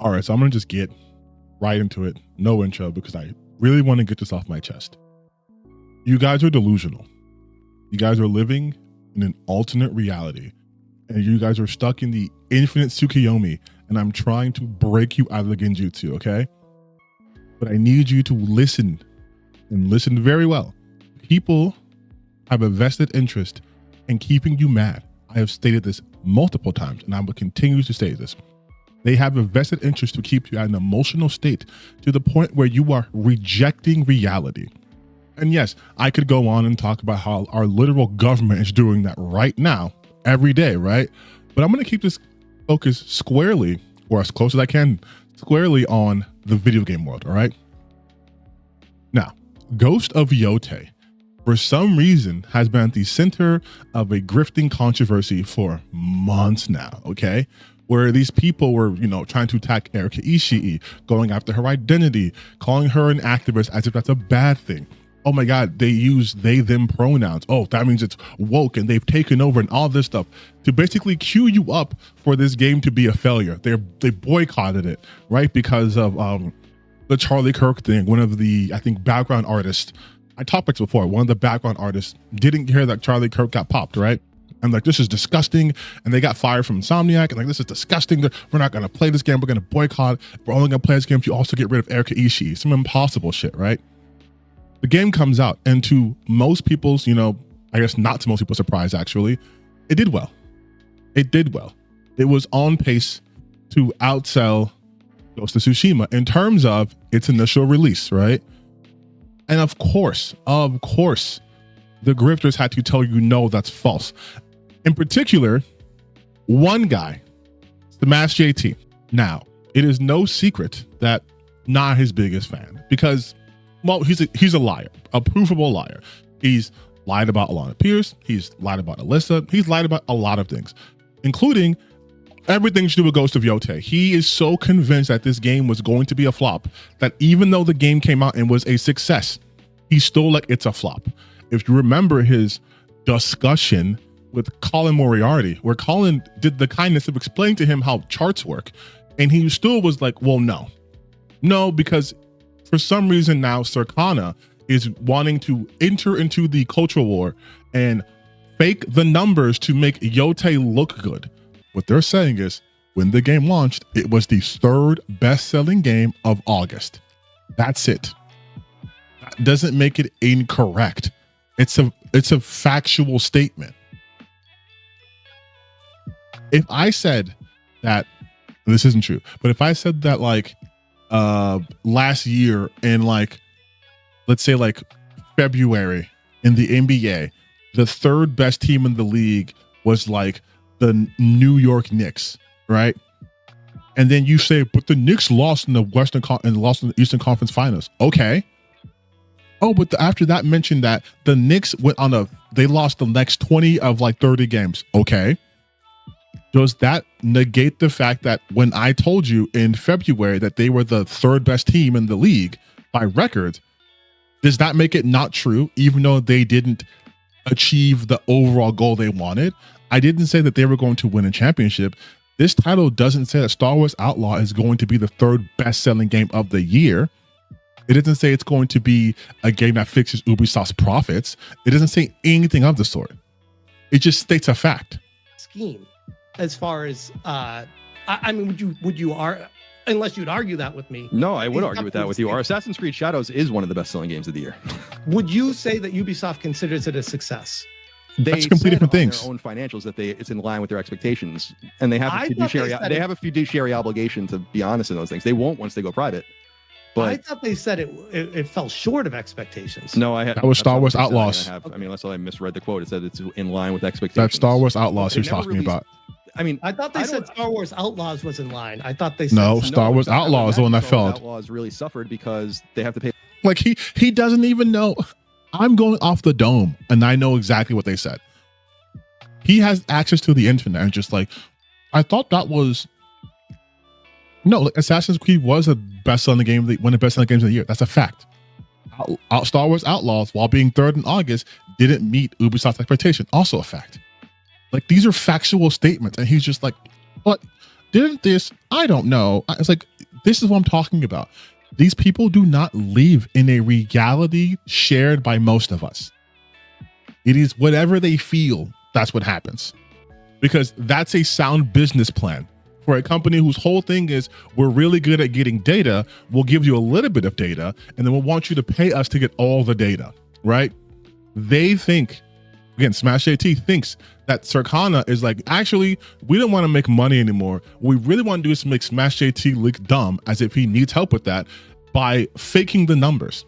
All right, so I'm gonna just get right into it. No intro because I really want to get this off my chest. You guys are delusional. You guys are living in an alternate reality, and you guys are stuck in the infinite Tsukiyomi, and I'm trying to break you out of the genjutsu, okay? But I need you to listen, and listen very well. People have a vested interest in keeping you mad. I have stated this multiple times, and I will continue to say this. They have a vested interest to keep you at an emotional state to the point where you are rejecting reality. And yes, I could go on and talk about how our literal government is doing that right now, every day, right? But I'm going to keep this focus squarely, or as close as I can, squarely on the video game world, all right? Now, Ghost of Yotei, for some reason, has been at the center of a grifting controversy for months now, okay? Where these people were, trying to attack Erika Ishii, going after her identity, calling her an activist as if that's a bad thing. Oh my God, they use they, them pronouns. Oh, that means it's woke and they've taken over and all this stuff to basically cue you up for this game to be a failure. They boycotted it, right? Because of the Charlie Kirk thing. One of the, I think, background artists, I talked about this before, one of the background artists didn't hear that Charlie Kirk got popped, right? And like, this is disgusting. And they got fired from Insomniac. And like, this is disgusting. We're not going to play this game. We're going to boycott. We're only going to play this game if you also get rid of Erika Ishii. Some impossible shit, right? The game comes out, and to most people's, I guess not to most people's surprise, actually, it did well. It did well. It was on pace to outsell Ghost of Tsushima in terms of its initial release, right? And of course, the grifters had to tell you, no, that's false. In particular, one guy, Smash JT. Now, it is no secret that not his biggest fan, because, well, he's a liar, a provable liar. He's lied about Alana Pierce. He's lied about Alyssa. He's lied about a lot of things, including everything to do with Ghost of Yotei. He is so convinced that this game was going to be a flop that even though the game came out and was a success, he's still like, it's a flop. If you remember his discussion with Colin Moriarty, where Colin did the kindness of explaining to him how charts work, and he still was like, well, no, because for some reason now Circana is wanting to enter into the cultural war and fake the numbers to make Yotei look good. What they're saying is, when the game launched, it was the third best-selling game of August. That's it. That doesn't make it incorrect. It's a factual statement. If I said that, this isn't true, but if I said that like last year in like, let's say like February in the NBA, the third best team in the league was like the New York Knicks, right? And then you say, but the Knicks lost in the lost in the Eastern Conference Finals. Okay. Oh, but after that mentioned that the Knicks went on they lost the next 20 of like 30 games. Okay. Does that negate the fact that when I told you in February that they were the third best team in the league by record, does that make it not true, even though they didn't achieve the overall goal they wanted? I didn't say that they were going to win a championship. This title doesn't say that Star Wars Outlaw is going to be the third best-selling game of the year. It doesn't say it's going to be a game that fixes Ubisoft's profits. It doesn't say anything of the sort. It just states a fact. Scheme, as far as I mean, would you unless you'd argue that with me? No, I would argue with that with you. Our Assassin's Creed Shadows is one of the best-selling games of the year. Would you say that Ubisoft considers it a success? That's completely different things. Their own financials that it's in line with their expectations, and they have a fiduciary obligation to be honest in those things. They won't once they go private. But I thought they said it fell short of expectations. No, that was Star Wars Outlaws. I mean, unless I misread the quote, it said it's in line with expectations. That's Star Wars Outlaws you're talking about. I mean, I thought they said Star Wars Outlaws was in line. I thought they said no. Star Wars Outlaws is the one that failed. Outlaws really suffered because they have to pay. Like he doesn't even know. I'm going off the dome, and I know exactly what they said. He has access to the internet and just like, I thought that was. No, like Assassin's Creed was a best-selling game, one of the best-selling games of the year. That's a fact. Star Wars Outlaws, while being third in August, didn't meet Ubisoft's expectation. Also a fact. Like, these are factual statements, and he's just like, what? didn't this, I don't know. It's like, this is what I'm talking about. These people do not live in a reality shared by most of us. It is whatever they feel, that's what happens. Because that's a sound business plan for a company whose whole thing is, we're really good at getting data, we'll give you a little bit of data, and then we'll want you to pay us to get all the data, right? They think, again, Smash AT thinks that Circana is like, actually, we don't want to make money anymore. What we really want to do is make Smash AT look dumb, as if he needs help with that, by faking the numbers.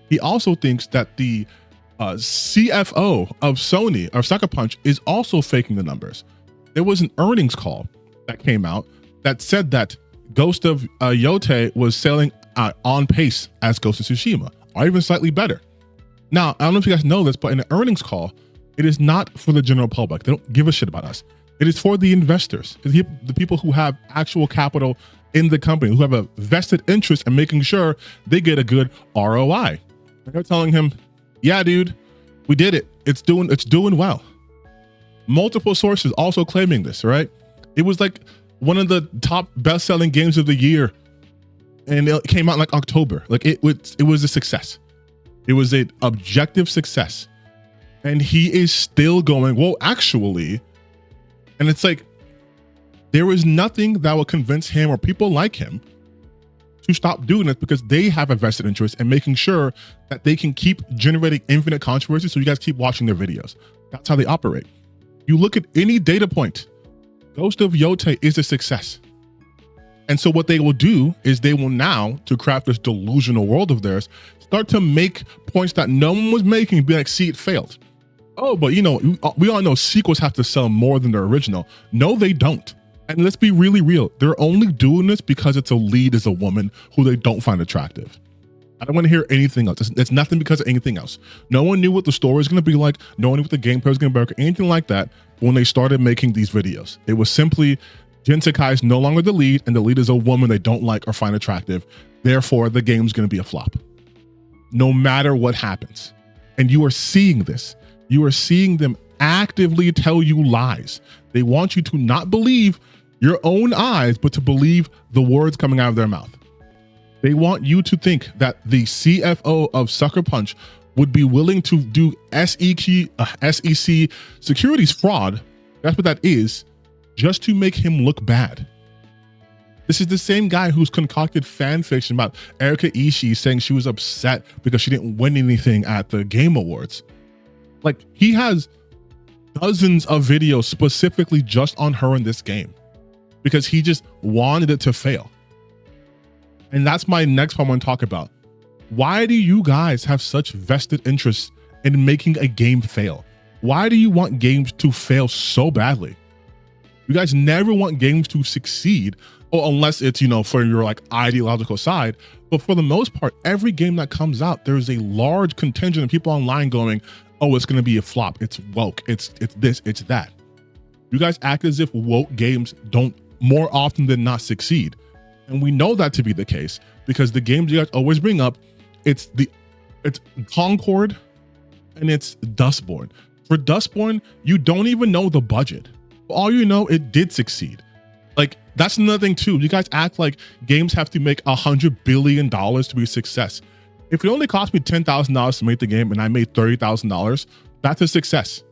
He also thinks that the CFO of Sony, or Sucker Punch, is also faking the numbers. There was an earnings call that came out that said that Ghost of Yotei was selling on pace as Ghost of Tsushima, or even slightly better. Now, I don't know if you guys know this, but in the earnings call, it is not for the general public. They don't give a shit about us. It is for the investors, the people who have actual capital in the company, who have a vested interest in making sure they get a good ROI. And they're telling him, yeah, dude, we did it. It's doing well. Multiple sources also claiming this, right? It was like one of the top best-selling games of the year, and it came out in like October. Like it was a success. It was an objective success. And he is still going, well, actually, and it's like, there is nothing that will convince him or people like him to stop doing it, because they have a vested interest in making sure that they can keep generating infinite controversy, so you guys keep watching their videos. That's how they operate. You look at any data point, Ghost of Yotei is a success. And so what they will do is they will now, to craft this delusional world of theirs, start to make points that no one was making, be like, see, it failed. Oh, but you know, we all know sequels have to sell more than their original. No, they don't. And let's be really real. They're only doing this because its a lead is a woman who they don't find attractive. I don't want to hear anything else. It's nothing because of anything else. No one knew what the story was going to be like. No one knew what the gameplay was going to be like, or anything like that when they started making these videos. It was simply, Jin Sakai is no longer the lead, and the lead is a woman they don't like or find attractive. Therefore, the game's going to be a flop, no matter what happens. And you are seeing this. You are seeing them actively tell you lies. They want you to not believe your own eyes, but to believe the words coming out of their mouth. They want you to think that the CFO of Sucker Punch would be willing to do SEC securities fraud, that's what that is, just to make him look bad. This is the same guy who's concocted fan fiction about Erika Ishii saying she was upset because she didn't win anything at the Game Awards. Like, he has dozens of videos specifically just on her in this game, because he just wanted it to fail. And that's my next point I want to talk about. Why do you guys have such vested interest in making a game fail? Why do you want games to fail so badly? You guys never want games to succeed, or unless it's, you know, for your like ideological side. But for the most part, every game that comes out, there's a large contingent of people online going, oh, it's going to be a flop. It's woke. It's this, it's that. You guys act as if woke games don't more often than not succeed. And we know that to be the case, because the games you guys always bring up, it's Concord and it's Dustborn. For Dustborn, you don't even know the budget. All you know, it did succeed. Like, that's another thing too. You guys act like games have to make $100 billion to be a success. If it only cost me $10,000 to make the game and I made $30,000, that's a success.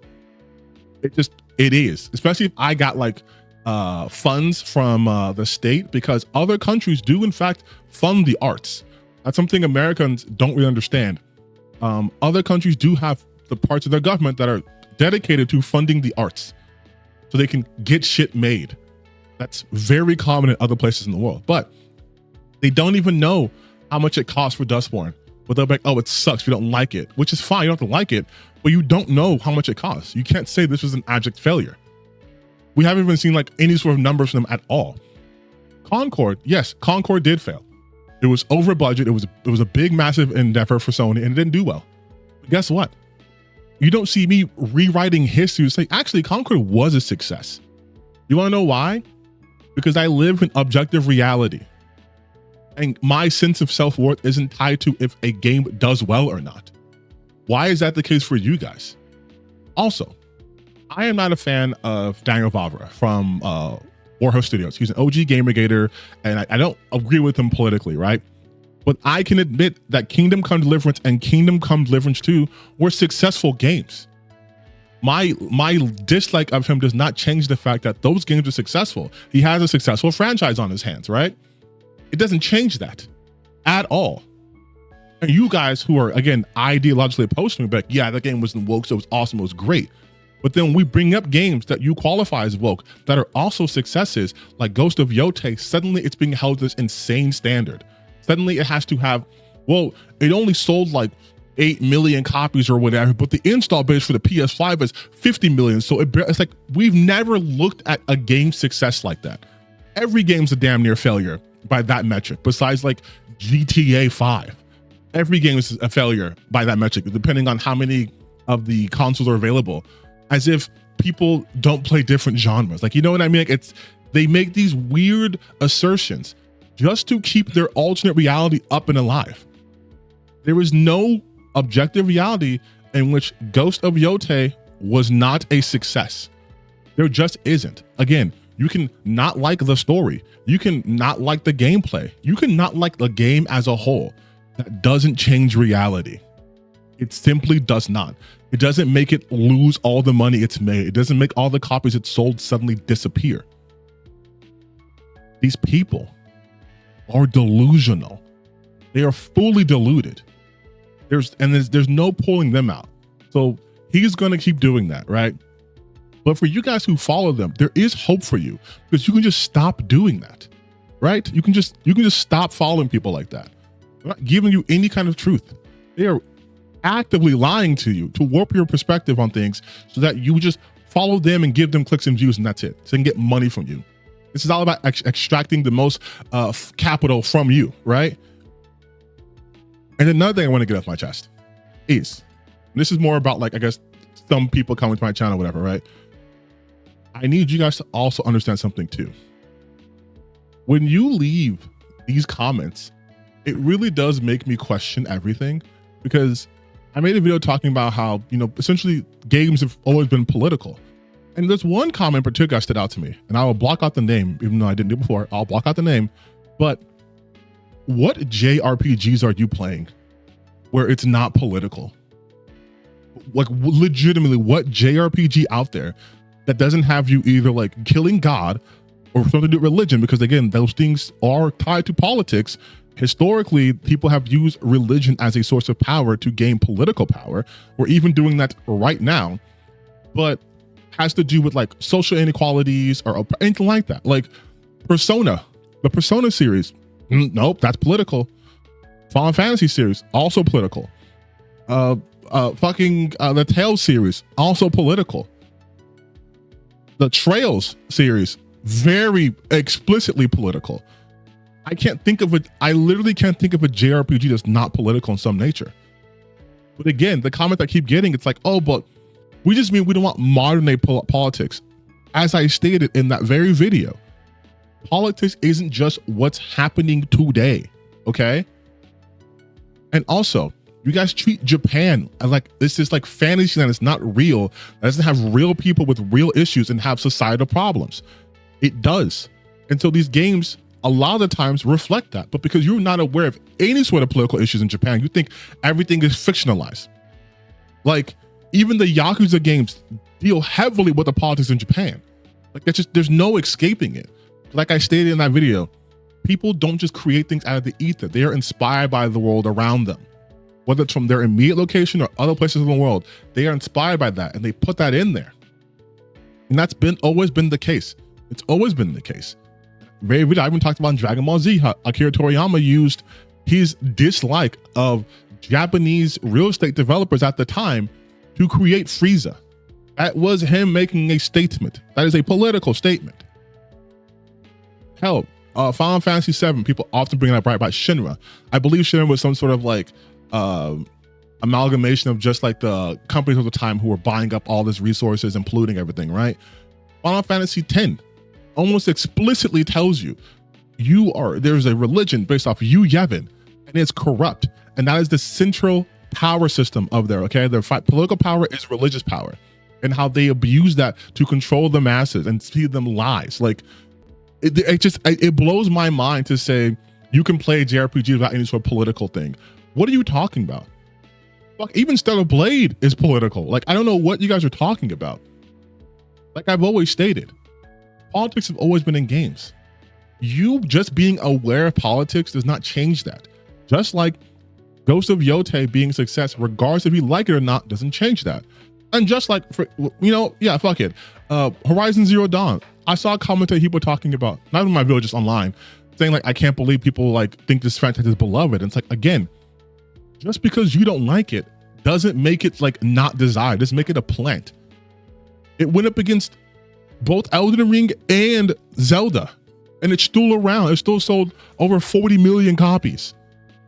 It is, especially if I got like funds from the state, because other countries do in fact fund the arts. That's something Americans don't really understand. Other countries do have the parts of their government that are dedicated to funding the arts so they can get shit made. That's very common in other places in the world, but they don't even know how much it costs for Dustborn. But they'll be like, oh, it sucks, we don't like it, which is fine, you don't have to like it, but you don't know how much it costs. You can't say this was an abject failure. We haven't even seen like any sort of numbers from them at all. Concord, yes, Concord did fail. It was over budget. It was a big, massive endeavor for Sony, and it didn't do well. But guess what? You don't see me rewriting history to say, actually, Concord was a success. You want to know why? Because I live in objective reality. And my sense of self-worth isn't tied to if a game does well or not. Why is that the case for you guys? Also, I am not a fan of Daniel Vavra from Warhouse Studios. He's an OG gamer, and I don't agree with him politically, right? But I can admit that Kingdom Come Deliverance and Kingdom Come Deliverance 2 were successful games. My dislike of him does not change the fact that those games are successful. He has a successful franchise on his hands, right? It doesn't change that at all. And you guys who are, again, ideologically opposed to me, but yeah, that game wasn't woke, so it was awesome, it was great. But then we bring up games that you qualify as woke that are also successes, like Ghost of Yotei. Suddenly it's being held to this insane standard. Suddenly it has to have, well, it only sold like 8 million copies or whatever, but the install base for the PS5 is 50 million. So it's like, we've never looked at a game success like that. Every game's a damn near failure by that metric, besides like GTA 5. Every game is a failure by that metric, depending on how many of the consoles are available, as if people don't play different genres. Like, you know what I mean? Like, they make these weird assertions just to keep their alternate reality up and alive. There is no objective reality in which Ghost of Yotei was not a success. There just isn't. Again, you can not like the story. You can not like the gameplay. You can not like the game as a whole. That doesn't change reality. It simply does not. It doesn't make it lose all the money it's made. It doesn't make all the copies it sold suddenly disappear. These people are delusional. They are fully deluded. There's no pulling them out. So he's going to keep doing that, right? But for you guys who follow them, there is hope for you, because you can just stop doing that, right? You can just stop following people like that. They're not giving you any kind of truth. They are actively lying to you to warp your perspective on things so that you just follow them and give them clicks and views, and that's it. So they can get money from you. This is all about extracting the most capital from you, right? And another thing I want to get off my chest is, this is more about, like, I guess some people coming to my channel, whatever, right? I need you guys to also understand something too. When you leave these comments, it really does make me question everything, because I made a video talking about how, you know, essentially games have always been political. And there's one comment in particular that stood out to me, and I will block out the name, even though I didn't do it before. I'll block out the name. But what JRPGs are you playing where it's not political? Like, legitimately, what JRPG out there that doesn't have you either like killing God or something to do with religion? Because again, those things are tied to politics. Historically, people have used religion as a source of power to gain political power. We're even doing that right now, but has to do with like social inequalities or anything like that. Like Persona, the Persona series, nope, that's political. Final Fantasy series, also political. The Tales series, also political. The Trails series, very explicitly political. I literally can't think of a JRPG that's not political in some nature. But again, the comment I keep getting, it's like, oh, but we just mean we don't want modern day politics. As I stated in that very video, politics isn't just what's happening today, okay? And also, you guys treat Japan like this is like fantasy land. It's not real. It doesn't have real people with real issues and have societal problems. It does. And so these games a lot of the times reflect that. But because you're not aware of any sort of political issues in Japan, you think everything is fictionalized. Like, even the Yakuza games deal heavily with the politics in Japan. Like, there's no escaping it. Like I stated in that video, people don't just create things out of the ether. They are inspired by the world around them. Whether it's from their immediate location or other places in the world, they are inspired by that and they put that in there. And that's always been the case. It's always been the case. I even talked about in Dragon Ball Z, how Akira Toriyama used his dislike of Japanese real estate developers at the time to create Frieza. That was him making a statement. That is a political statement. Hell, Final Fantasy VII, people often bring it up right about Shinra. I believe Shinra was some sort of like amalgamation of just like the companies of the time who were buying up all these resources and polluting everything, right? Final Fantasy X almost explicitly tells you there's a religion based off you, Yevon, and it's corrupt. And that is the central power system of there, okay? Their political power is religious power, and how they abuse that to control the masses and feed them lies. Like, It blows my mind to say you can play JRPG without any sort of political thing. What are you talking about? Fuck, even Stellar Blade is political. Like, I don't know what you guys are talking about. Like I've always stated, politics have always been in games. You just being aware of politics does not change that. Just like Ghost of Yotei being a success, regardless if you like it or not, doesn't change that. And just like, for, yeah, fuck it. Horizon Zero Dawn. I saw a comment that people talking about, not in my video, just online, saying like, I can't believe people like think this franchise is beloved. And it's like, again, just because you don't like it doesn't make it like not desired. Just make it a plant. It went up against both Elden Ring and Zelda, and it's still around. It still sold over 40 million copies.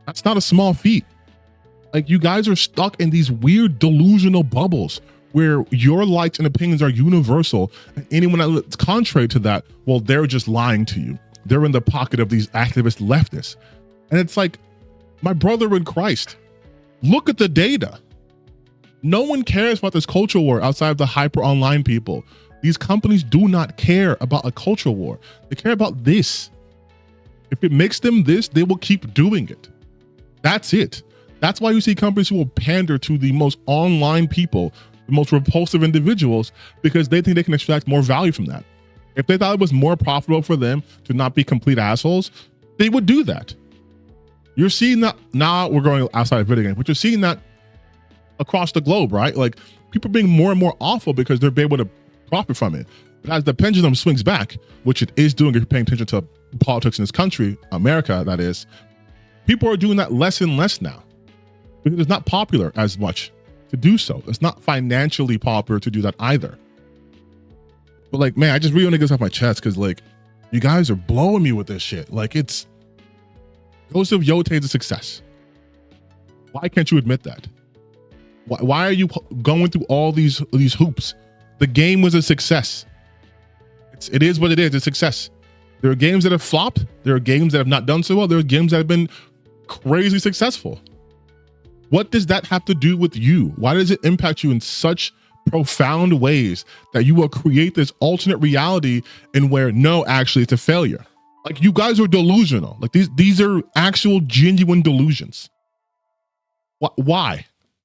That's not a small feat. Like, you guys are stuck in these weird delusional bubbles where your likes and opinions are universal, and anyone that's contrary to that, well, they're just lying to you. They're in the pocket of these activist leftists. And it's like, my brother in Christ, look at the data. No one cares about this culture war outside of the hyper online people. These companies do not care about a culture war. They care about this. If it makes them this, they will keep doing it. That's it. That's why you see companies who will pander to the most online people, the most repulsive individuals, because they think they can extract more value from that. If they thought it was more profitable for them to not be complete assholes, they would do that. You're seeing that now. We're going outside of video games, but you're seeing that across the globe, right? Like, people being more and more awful because they're able to profit from it. But as the pendulum swings back, which it is doing if you're paying attention to politics in this country, America, that is, people are doing that less and less now because it's not popular as much to do so. It's not financially popular to do that either. But like, man, I just really want to get this off my chest because like, you guys are blowing me with this shit. Like, it's Ghost of Yotei is a success. Why can't you admit that? Why are you going through all these hoops? The game was a success. It is what it is. It's a success. There are games that have flopped. There are games that have not done so well. There are games that have been crazy successful. What does that have to do with you? Why does it impact you in such profound ways that you will create this alternate reality in where, no, actually it's a failure? Like, you guys are delusional. Like, these are actual genuine delusions. Why?